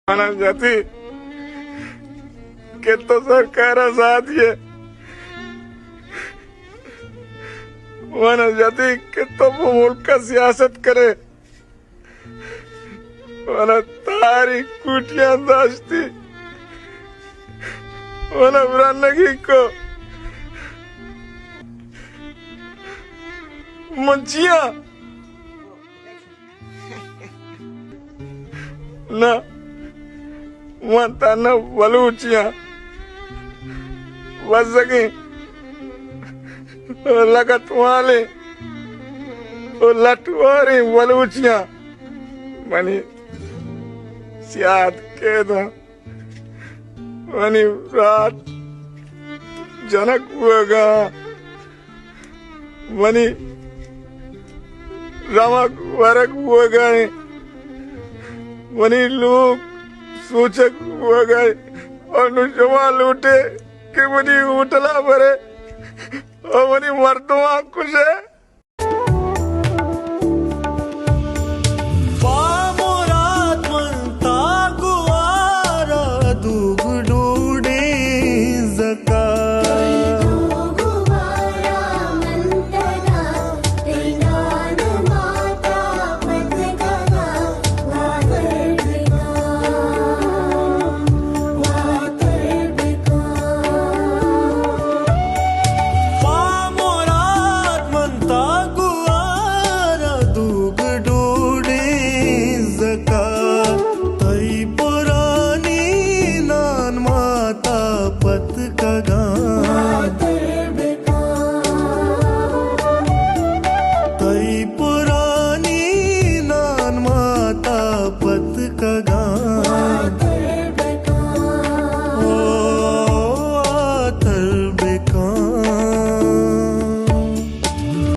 माना जाती कि तो सरकार साथ है माना जाती कि तो वो मुल्क का सियासत करे माना तारी कुटियां दाश्ती माना ब्रानगी को मुंचिया ना मंताना बलूचिया वज़गी लगत वाले लटवारी बलूचिया मनी सियाद के दो मनी रात जनक हुएगा मनी रमक वरक हुए गए मनी लोग सूचक हुए गए और नुजवा लूटे कि मनी उठला भरे और मनी मर्दवा कुछ है